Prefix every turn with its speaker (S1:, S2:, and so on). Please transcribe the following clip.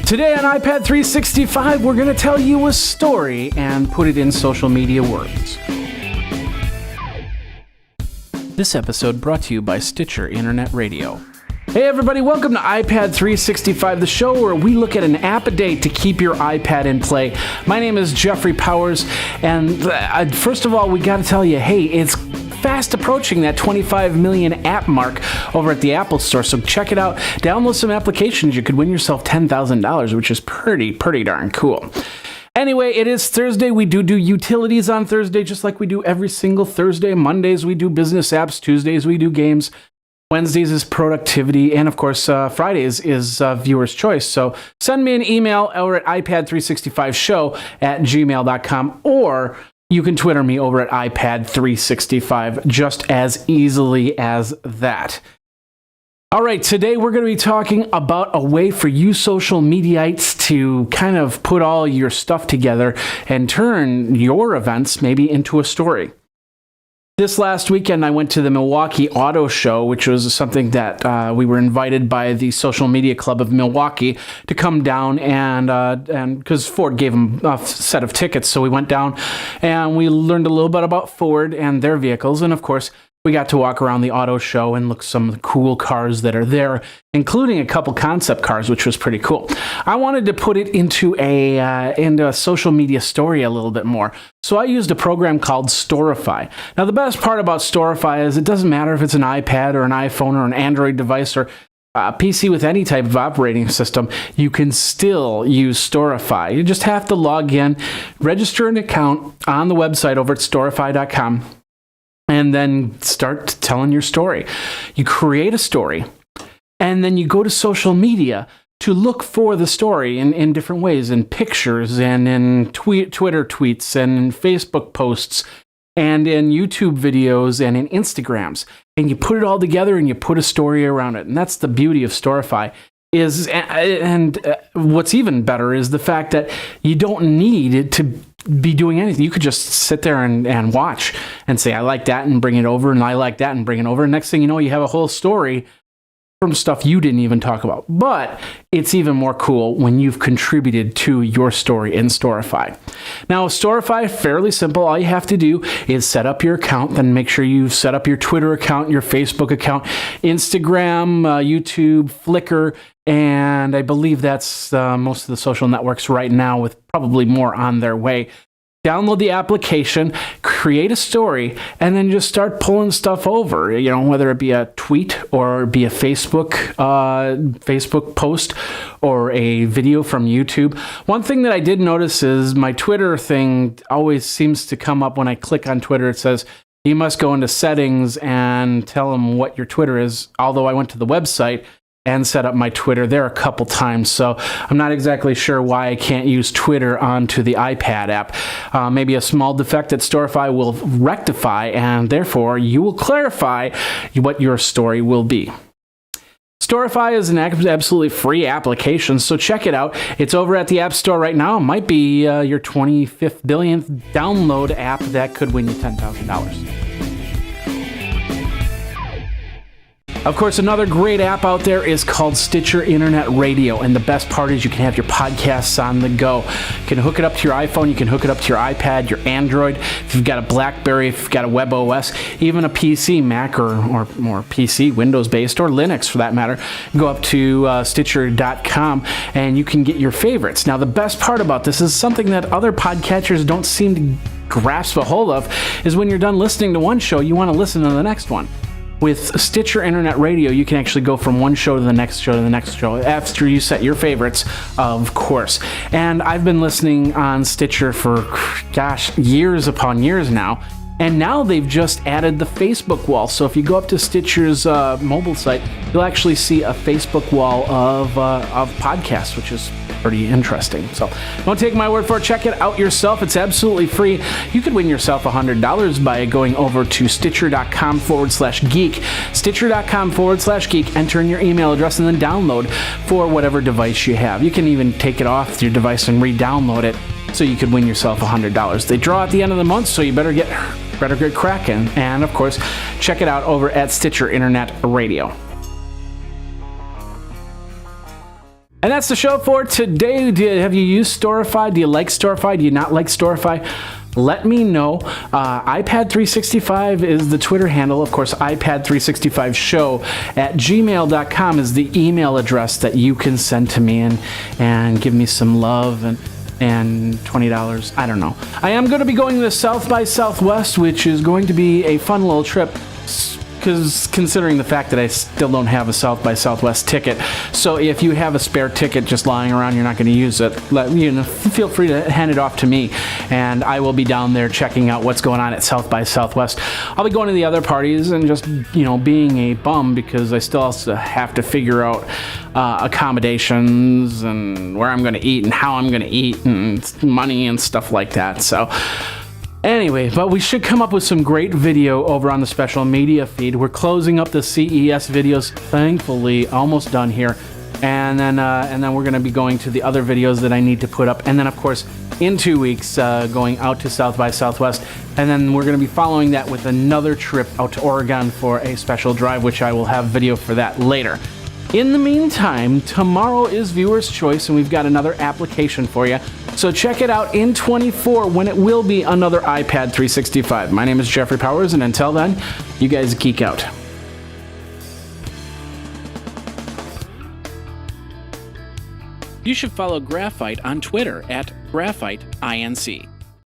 S1: Today on iPad 365, we're going to tell you a story and put it in social media words. This episode brought to you by Stitcher Internet Radio. Hey everybody, welcome to iPad 365, the show where we look at an app a day to keep your iPad in play. My name is Jeffrey Powers, and first of all, we got to tell you, hey, it's fast approaching that 25 million app mark over at the Apple Store, so check it out. Download some applications. You could win yourself $10,000, which is pretty darn cool. Anyway, it is Thursday. We do utilities on Thursday, just like we do every single Thursday. Mondays, we do business apps. Tuesdays, we do games. Wednesdays is productivity. And of course, Fridays is viewer's choice. So send me an email over at iPad365show@gmail.com, or you can Twitter me over at iPad365, just as easily as that. All right, today we're going to be talking about a way for you social mediaites to kind of put all your stuff together and turn your events maybe into a story. This last weekend, I went to the Milwaukee Auto Show, which was something that we were invited by the Social Media Club of Milwaukee to come down, and because Ford gave them a set of tickets, so we went down and we learned a little bit about Ford and their vehicles, and of course, we got to walk around the auto show and look at some of the cool cars that are there, including a couple concept cars, which was pretty cool. I wanted to put it into a social media story a little bit more. So I used a program called Storify. Now, the best part about Storify is it doesn't matter if it's an iPad or an iPhone or an Android device or a PC with any type of operating system, you can still use Storify. You just have to log in, register an account on the website over at storify.com, and then start telling your story. You create a story, and then you go to social media to look for the story in different ways, in pictures, and in Twitter tweets, and in Facebook posts, and in YouTube videos, and in Instagrams. And you put it all together, and you put a story around it. And that's the beauty of Storify. What's even better is the fact that you don't need it to be doing anything. You could just sit there and watch and say, I like that, and bring it over, and I like that, and bring it over. And next thing you know, you have a whole story from stuff you didn't even talk about. But it's even more cool when you've contributed to your story in Storify. Now, Storify, fairly simple. All you have to do is set up your account, then make sure you set up your Twitter account, your Facebook account, Instagram, YouTube, Flickr, and I believe that's most of the social networks right now, with probably more on their way. Download the application, create a story, and then just start pulling stuff over. You know, whether it be a tweet or be a Facebook post or a video from YouTube. One thing that I did notice is my Twitter thing always seems to come up when I click on Twitter. It says, you must go into settings and tell them what your Twitter is. Although I went to the website and set up my Twitter there a couple times, so I'm not exactly sure why I can't use Twitter onto the iPad app. Maybe a small defect that Storify will rectify, and therefore you will clarify what your story will be. Storify is an absolutely free application, so check it out. It's over at the App Store right now. It might be your 25th billionth download app that could win you $10,000. Of course, another great app out there is called Stitcher Internet Radio, and the best part is you can have your podcasts on the go. You can hook it up to your iPhone, you can hook it up to your iPad, your Android, if you've got a BlackBerry, if you've got a web OS, even a PC, Mac or PC, Windows-based, or Linux for that matter. Go up to Stitcher.com and you can get your favorites. Now, the best part about this is something that other podcatchers don't seem to grasp a hold of, is when you're done listening to one show, you want to listen to the next one. With Stitcher Internet Radio, you can actually go from one show to the next show to the next show after you set your favorites, of course. And I've been listening on Stitcher for, years upon years now. And now they've just added the Facebook wall. So if you go up to Stitcher's mobile site, you'll actually see a Facebook wall of podcasts, which is pretty interesting. So don't take my word for it. Check it out yourself. It's absolutely free. You could win yourself $100 by going over to Stitcher.com/geek. Stitcher.com/geek. Enter in your email address and then download for whatever device you have. You can even take it off your device and re-download it, so you could win yourself $100. They draw at the end of the month, so you better get cracking. And of course, check it out over at Stitcher Internet Radio. And that's the show for today. Have you used Storify? Do you like Storify? Do you not like Storify? Let me know. iPad365 is the Twitter handle. Of course, iPad365show at gmail.com is the email address that you can send to me and give me some love and $20. I don't know. I am going to be going to the South by Southwest, which is going to be a fun little trip, because considering the fact that I still don't have a South by Southwest ticket. So if you have a spare ticket just lying around, you're not going to use it, feel free to hand it off to me, and I will be down there checking out what's going on at South by Southwest. I'll be going to the other parties and just, being a bum, because I still also have to figure out accommodations and where I'm going to eat and how I'm going to eat and money and stuff like that. So anyway, but we should come up with some great video over on the special media feed. We're closing up the CES videos, thankfully, almost done here. And then we're going to be going to the other videos that I need to put up. And then, of course, in 2 weeks, going out to South by Southwest. And then we're going to be following that with another trip out to Oregon for a special drive, which I will have video for that later. In the meantime, tomorrow is Viewer's Choice, and we've got another application for you. So check it out in 24 when it will be another iPad 365. My name is Jeffrey Powers, and until then, you guys geek out. You should follow Graphite on Twitter at GraphiteINC.